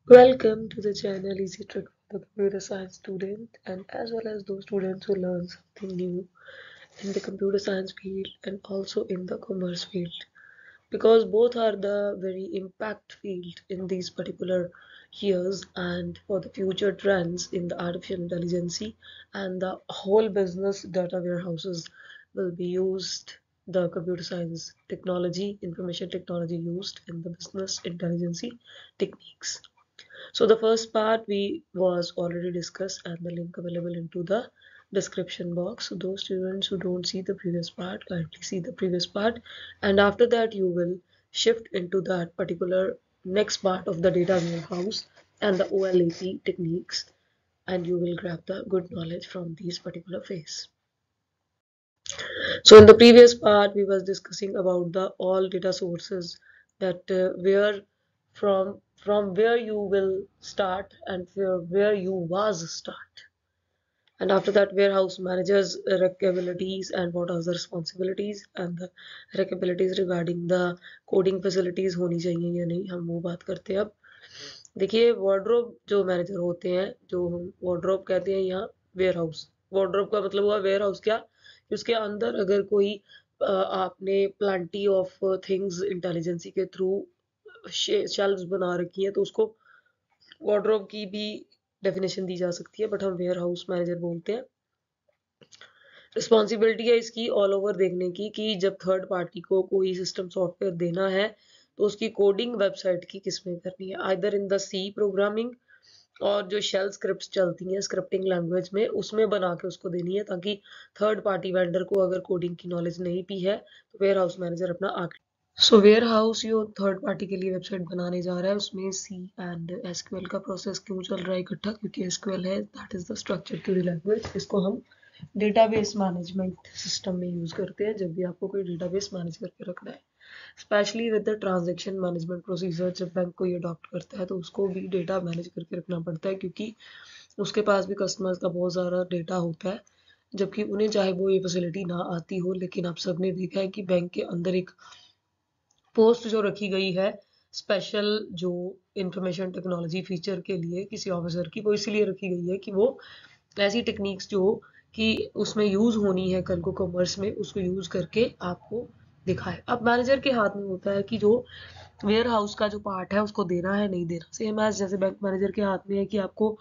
Welcome to the channel Easy Trick for the computer science student and as well as those students who learn something new in the computer science field and also in the commerce field, because both are the very impact field in these particular years and for the future trends in the artificial intelligence and the whole business data warehouses will be used the computer science technology information technology used in the business intelligence techniques. So the first part we was already discussed and the link available into the description box. So those students who don't see the previous part, kindly see the previous part, and after that you will shift into that particular next part of the data warehouse and the OLAP techniques, and you will grab the good knowledge from these particular phase. So in the previous part we was discussing about the all data sources that where from where you will start and where you was start, and after that warehouse managers capabilities and what are the responsibilities and the capabilities regarding the coding facilities होनी चाहिए या नहीं, हम वो बात करते हैं अब। देखिए वार्डरोब जो मैनेजर होते हैं, जो हम वार्डरोब कहते हैं यहाँ वेयरहाउस, वार्डरोब का मतलब हुआ वेयरहाउस। क्या उसके अंदर अगर कोई आपने प्लांटी ऑफ थिंग्स इंटेलिजेंसी के थ्रू शेल्व्स बना रखी हैं तो उसको वार्डरोब की भी डेफिनेशन दी जा सकती है, बट हम वेयरहाउस मैनेजर बोलते हैं। रिस्पॉन्सिबिलिटी है इसकी ऑल ओवर देखने की कि जब थर्ड पार्टी को कोई सिस्टम सॉफ्टवेयर देना है तो उसकी कोडिंग वेबसाइट की किसमें करनी है, either in the C programming और जो शेल स्क्रिप्ट्स चलती हैं स्क्रिप्टिंग लैंग्वेज में उसमें बना के उसको देनी है, ताकि थर्ड पार्टी वेंडर को अगर कोडिंग की नॉलेज नहीं भी है तो वेयर हाउस मैनेजर अपना आके सो वेयर हाउस जो थर्ड पार्टी के लिए वेबसाइट बनाने जा रहा है उसमें सी एंड एसक्यूएल का प्रोसेस क्यों चल रहा है इकट्ठा, क्योंकि एसक्यूएल है that is the structure query language. इसको हम डेटाबेस मैनेजमेंट सिस्टम में यूज करते हैं जब भी आपको कोई डेटाबेस मैनेज करके रखना है, specially with the transaction management procedure. जब बैंक कोई अडॉप्ट करता है तो उसको भी डेटा मैनेज करके रखना पड़ता है, क्योंकि उसके पास भी कस्टमर्स का बहुत सारा डेटा होता है, जबकि उन्हें चाहे वो ये फैसिलिटी ना आती हो। लेकिन आप सबने देखा है कि बैंक के अंदर एक पोस्ट जो रखी गई है स्पेशल जो इंफॉर्मेशन टेक्नोलॉजी फीचर के लिए किसी ऑफिसर की, वो इसीलिए रखी गई है कि वो ऐसी टेक्निक्स जो कि उसमें यूज होनी है कल को कॉमर्स में उसको यूज करके आपको दिखाए। अब मैनेजर के हाथ में होता है कि जो वेयर हाउस का जो पार्ट है उसको देना है नहीं देना। सेम एज जैसे बैंक मैनेजर के हाथ में है कि आपको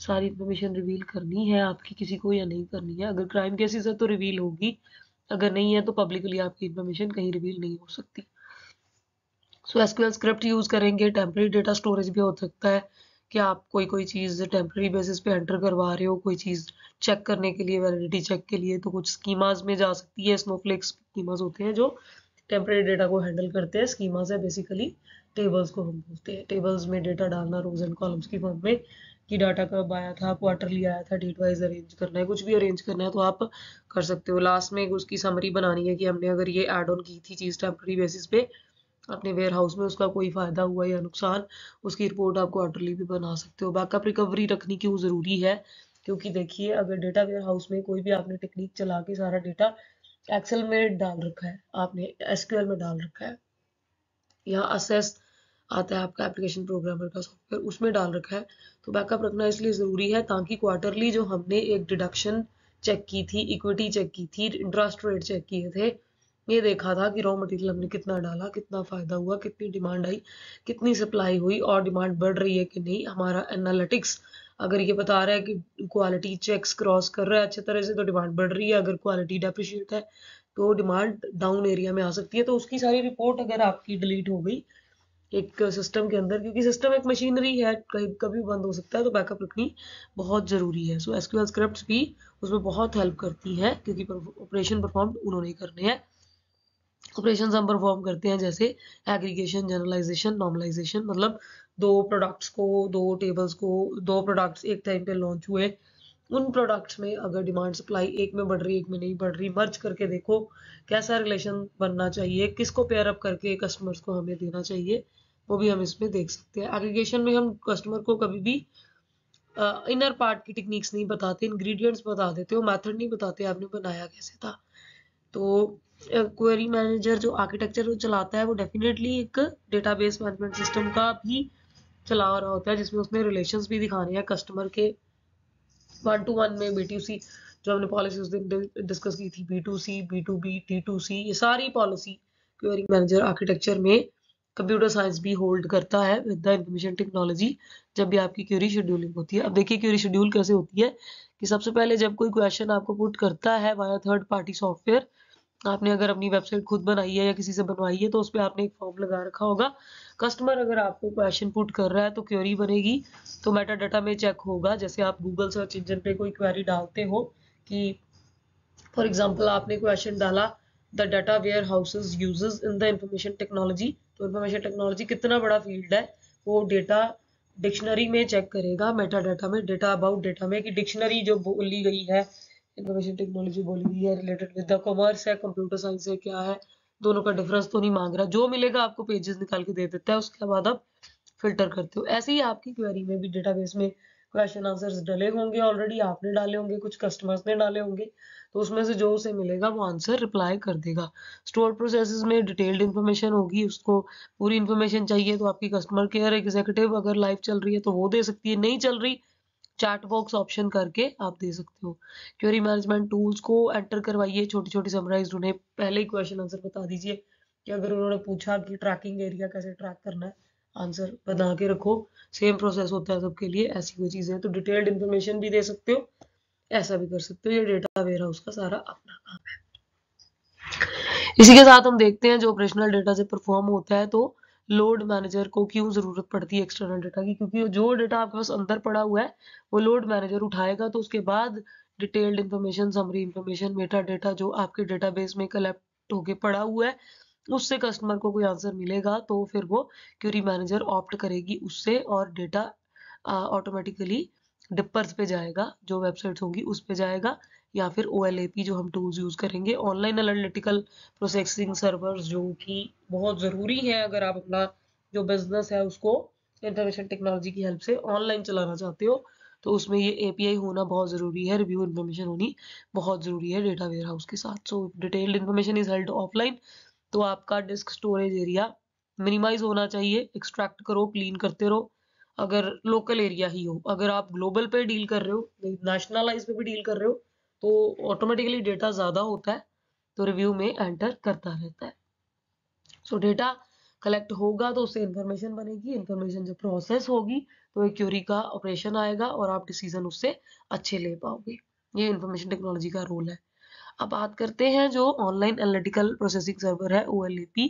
सारी इंफॉर्मेशन रिवील करनी है आपकी किसी को या नहीं करनी है। अगर क्राइम केसेस है तो रिवील होगी, अगर नहीं है तो पब्लिकली आपकी इंफॉर्मेशन कहीं रिवील नहीं हो सकती। सो एसक्यूएल स्क्रिप्ट यूज करेंगे। टेम्परेरी डेटा स्टोरेज भी हो सकता है कि आप कोई चीज़ टेम्परेरी बेसिस पे एंटर करवा रहे हो, कोई चीज़ चेक करने के लिए वैलिडिटी चेक के लिए, तो कुछ स्कीमाज में जा सकती है। स्नोफ्लेक स्कीमाज होते हैं जो टेम्परेरी डेटा को हैंडल करते हैं। स्कीमाज है बेसिकली टेबल्स को हम बोलते हैं। टेबल्स में डेटा डालना रोज एंड कॉलम्स की फॉर्म में कि डाटा कब आया था, क्वार्टरली आया था, डेट वाइज अरेंज करना है, कुछ भी अरेंज करना है तो आप कर सकते हो। लास्ट में उसकी समरी बनानी है कि हमने अगर ये एड ऑन की थी चीज़ टेम्परेरी बेसिस पे अपने वेयर हाउस में, उसका कोई फायदा हुआ या नुकसान, उसकी रिपोर्ट आप क्वार्टरली भी बना सकते हो। बैकअप रिकवरी रखनी क्यों जरूरी है, क्योंकि देखिए अगर डेटा वेयर हाउस में कोई भी आपने टेक्निक चला के सारा डेटा एक्सेल में डाल रखा है, आपने एसक्यूएल में डाल रखा है, यहाँ असेस आता है आपका एप्लीकेशन प्रोग्रामर का सॉफ्टवेयर उसमें डाल रखा है, तो बैकअप रखना इसलिए ज़रूरी है ताकि क्वार्टरली जो हमने एक डिडक्शन चेक की थी, इक्विटी चेक की थी, इंटरेस्ट रेट चेक किए थे, ये देखा था कि रॉ मटेरियल हमने कितना डाला, कितना फ़ायदा हुआ, कितनी डिमांड आई, कितनी सप्लाई हुई और डिमांड बढ़ रही है कि नहीं। हमारा एनालिटिक्स अगर ये बता रहा है कि क्वालिटी चेक्स क्रॉस कर रहा है अच्छे तरह से तो डिमांड बढ़ रही है, अगर क्वालिटी डेप्रिशिएट है तो डिमांड डाउन एरिया में आ सकती है। तो उसकी सारी रिपोर्ट अगर आपकी डिलीट हो गई एक सिस्टम के अंदर, क्योंकि सिस्टम एक मशीनरी है कभी बंद हो सकता है, तो बैकअप रखनी बहुत ज़रूरी है। सो एसक्यूएल स्क्रिप्ट्स भी उसमें बहुत हेल्प करती हैं, क्योंकि ऑपरेशन परफॉर्म उन्होंने करने हैं। ऑपरेशंस हम परफॉर्म करते हैं जैसे एग्रीगेशन, जनरलाइजेशन, नॉर्मलाइजेशन, मतलब दो प्रोडक्ट्स को, दो टेबल्स को, दो प्रोडक्ट्स एक टाइम पे लॉन्च हुए, उन प्रोडक्ट्स में अगर डिमांड सप्लाई एक में बढ़ रही एक में नहीं बढ़ रही, मर्ज करके देखो कैसा रिलेशन बनना चाहिए, किसको पेयर अप करके कस्टमर्स को हमें देना चाहिए, वो भी हम इसमें देख सकते हैं। एग्रीगेशन में हम कस्टमर को कभी भी इनर पार्ट की टेक्निक्स नहीं बताते, इंग्रेडिएंट्स बता देते हो, मेथड नहीं बताते आपने बनाया कैसे था। तो क्वेरी मैनेजर जो आर्किटेक्चर वो चलाता है वो डेफिनेटली एक डेटाबेस मैनेजमेंट सिस्टम का भी चला रहा होता है, जिसमें उसने रिलेशंस भी दिखाने हैं कस्टमर के 1-to-1 में, B2C जो हमने पॉलिसी उस दिन डिस्कस की थी, B2C, B2B, T2C, ये सारी पॉलिसी क्वेरी मैनेजर आर्किटेक्चर में कंप्यूटर साइंस भी होल्ड करता है विद द इंफॉर्मेशन टेक्नोलॉजी, जब भी आपकी क्वेरी शेड्यूलिंग होती है। अब देखिए क्वेरी शेड्यूल कैसे होती है कि सबसे पहले जब कोई क्वेश्चन आपको पुट करता है वाया थर्ड पार्टी सॉफ्टवेयर, आपने अगर अपनी वेबसाइट खुद बनाई है या किसी से बनवाई है तो उस पर आपने एक फॉर्म लगा रखा होगा। कस्टमर अगर आपको क्वेश्चन पुट कर रहा है तो क्वेरी बनेगी, तो मेटा डाटा में चेक होगा, जैसे आप गूगल सर्च इंजन पे कोई क्वेरी डालते हो कि फॉर एग्जांपल आपने क्वेश्चन डाला the data warehouses uses in the information technology, तो इंफॉर्मेशन टेक्नोलॉजी कितना बड़ा फील्ड है, वो डेटा डिक्शनरी में चेक करेगा, मेटा डाटा में, डेटा अबाउट डेटा में, कि डिक्शनरी जो बोली गई है इंफॉर्मेशन टेक्नोलॉजी बोली गई है रिलेटेड विद द कॉमर्स है, कंप्यूटर साइंस है, क्या है, दोनों का डिफरेंस तो नहीं मांग रहा, जो मिलेगा आपको पेजेस निकाल के दे देता है, उसके बाद आप फिल्टर करते हो। ऐसे ही आपकी क्वेरी में भी डेटाबेस में क्वेश्चन आंसर्स डले होंगे, ऑलरेडी आपने डाले होंगे, कुछ कस्टमर्स ने डाले होंगे, तो उसमें से जो उसे मिलेगा वो आंसर रिप्लाई कर देगा। स्टोर प्रोसेसेस में डिटेल्ड इन्फॉर्मेशन होगी, उसको पूरी इन्फॉर्मेशन चाहिए तो आपकी कस्टमर केयर एग्जीक्यूटिव अगर लाइव चल रही है तो वो दे सकती है, नहीं चल रही चैट बॉक्स ऑप्शन करके आप दे सकते हो। क्वेरी मैनेजमेंट टूल्स को एंटर करवाइए, छोटी छोटी समराइज, उन्हें पहले ही क्वेश्चन आंसर बता दीजिए कि अगर उन्होंने पूछा कि ट्रैकिंग एरिया कैसे ट्रैक करना है, आंसर बना के रखो। सेम प्रोसेस होता है सबके लिए, ऐसी कोई चीजें तो डिटेल्ड इन्फॉर्मेशन भी दे सकते हो, ऐसा भी कर सकते हो, ये डेटा वेयर हाउस का सारा अपना काम है। इसी के साथ हम देखते हैं जो ऑपरेशनल डेटा से परफॉर्म होता है, तो लोड मैनेजर को क्यों जरूरत पड़ती है एक्सटर्नल डेटा की, क्योंकि जो डेटा आपके पास अंदर पड़ा हुआ है वो लोड मैनेजर उठाएगा, तो उसके बाद detailed information, summary information, Meta data जो आपके डेटाबेस में कलेक्ट होके पड़ा हुआ है, उससे कस्टमर को कोई आंसर मिलेगा तो फिर वो क्वेरी मैनेजर ऑप्ट करेगी उससे, और डेटा ऑटोमेटिकली डिपर्स पे जाएगा, जो वेबसाइट्स होंगी उस पे जाएगा, या फिर OLAP जो हम टूल्स यूज करेंगे, ऑनलाइन एनालिटिकल प्रोसेसिंग सर्वर्स, जो कि बहुत जरूरी है अगर आप अपना जो बिजनेस है उसको इंफॉर्मेशन टेक्नोलॉजी की हेल्प से ऑनलाइन चलाना चाहते हो, तो उसमें ये API होना बहुत जरूरी है, रिव्यू इन्फॉर्मेशन होनी बहुत जरूरी है डेटा वेयर हाउस के साथ। सो detailed information is held offline, तो आपका डिस्क स्टोरेज एरिया मिनिमाइज होना चाहिए, एक्सट्रैक्ट करो, क्लीन करते रहो, अगर लोकल एरिया ही हो। अगर आप ग्लोबल पे डील कर रहे हो, नेशनलाइज पे भी डील कर रहे हो, तो ऑटोमेटिकली डेटा ज्यादा होता है, तो रिव्यू में एंटर करता रहता है। सो डेटा कलेक्ट होगा तो उससे इंफॉर्मेशन बनेगी, इंफॉर्मेशन जब प्रोसेस होगी तो एक क्वेरी का ऑपरेशन आएगा और आप डिसीजन उससे अच्छे ले पाओगे। ये इंफॉर्मेशन टेक्नोलॉजी का रोल है। अब बात करते हैं जो ऑनलाइन एनालिटिकल प्रोसेसिंग सर्वर है OLAP,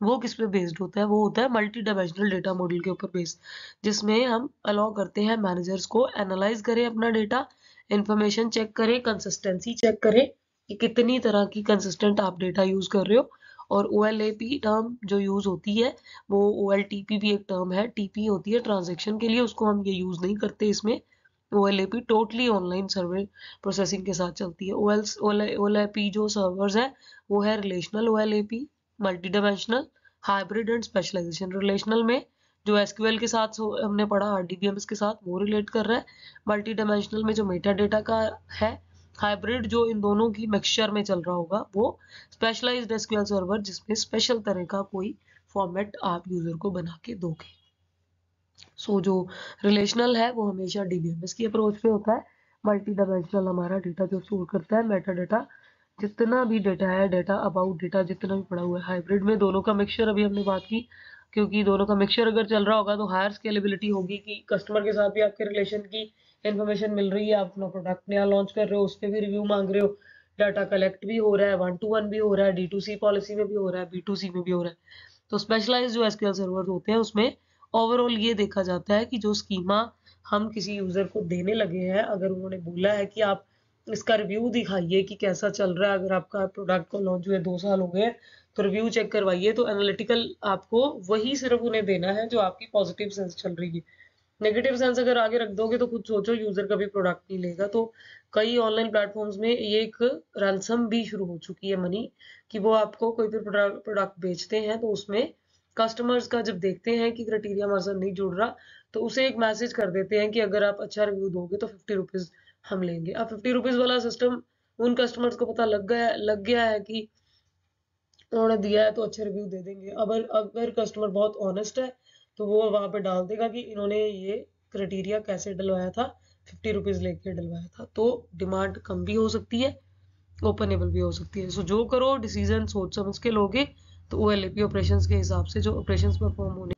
वो किस पे बेस्ड होता है, वो होता है मल्टी डायमेंशनल डेटा मॉडल के ऊपर बेस्ड, जिसमें हम अलाउ करते हैं मैनेजर्स को एनालाइज करें अपना डेटा, इंफॉर्मेशन चेक करें, कंसिस्टेंसी चेक करें कि कितनी तरह की कंसिस्टेंट आप डेटा यूज कर रहे हो। और OLAP टर्म जो यूज होती है वो OLTP भी एक टर्म है, TP होती है ट्रांजेक्शन के लिए, उसको हम ये यूज नहीं करते इसमें। OLAP totally online server processing के साथ चलती है। OLAP जो सर्वर्स है वो है relational OLAP, multidimensional, hybrid and specialization. Relational में जो SQL के साथ हमने पढ़ा RDBMS के साथ वो रिलेट कर रहा है, मल्टी डायमेंशनल में जो मेटा डेटा का है, हाइब्रिड जो इन दोनों की मिक्सचर में चल रहा होगा, वो स्पेशलाइज्ड SQL सर्वर जिसमें स्पेशल तरह का कोई फॉर्मेट आप यूजर को बना के दोगे। सो जो रिलेशनल है वो हमेशा DBMS की अप्रोच पे होता है, मल्टी डायमेंशनल हमारा डेटा जो स्टोर करता है मेटा डेटा, जितना भी डेटा है, डेटा अबाउट डेटा जितना भी पड़ा हुआ है। हाइब्रिड में दोनों का मिक्सचर अभी हमने बात की, क्योंकि दोनों का मिक्सचर अगर चल रहा होगा तो हायर स्केलेबिलिटी होगी कि कस्टमर के साथ भी आपके रिलेशन की इन्फॉर्मेशन मिल रही है, आप अपना प्रोडक्ट नया लॉन्च कर रहे हो, उस पर भी रिव्यू मांग रहे हो, डाटा कलेक्ट भी हो रहा है, 1-to-1 भी हो रहा है, D2C पॉलिसी में भी हो रहा है, B2C में भी हो रहा है। तो स्पेशलाइज जो SQL सर्वर होते हैं उसमें ओवरऑल ये देखा जाता है कि जो स्कीमा हम किसी यूजर को देने लगे हैं, अगर उन्होंने बोला है कि आप इसका रिव्यू दिखाइए कि कैसा चल रहा है, अगर आपका प्रोडक्ट को लॉन्च हुए 2 साल हो गए तो रिव्यू चेक करवाइए, तो एनालिटिकल आपको वही सिर्फ उन्हें देना है जो आपकी पॉजिटिव सेंस चल रही है। नेगेटिव सेंस अगर आगे रख दोगे तो खुद सोचो यूजर कभी प्रोडक्ट नहीं लेगा। तो कई ऑनलाइन प्लेटफॉर्म्स में ये एक रैंसम भी शुरू हो चुकी है मनी, कि वो आपको कोई भी प्रोडक्ट बेचते हैं तो उसमें कस्टमर्स का जब देखते हैं कि क्राइटेरिया हमारे साथ नहीं जुड़ रहा, तो उसे एक मैसेज कर देते हैं कि अगर आप अच्छा रिव्यू दोगे तो 50 रुपीज हम लेंगे। अब 50 रुपीज वाला सिस्टम उन कस्टमर्स को पता लग गया है कि उन्होंने दिया है तो अच्छे रिव्यू दे देंगे। अगर अगर कस्टमर बहुत ऑनेस्ट है तो वो वहां पे डाल देगा कि इन्होंने ये क्राइटेरिया कैसे डलवाया था, 50 रुपीज लेके डलवाया था। तो डिमांड कम भी हो सकती है, ओपनेबल भी हो सकती है। सो जो करो डिसीजन सोच समझ के लोगे, तो OLAP ऑपरेशंस के हिसाब से जो ऑपरेशंस परफॉर्म होने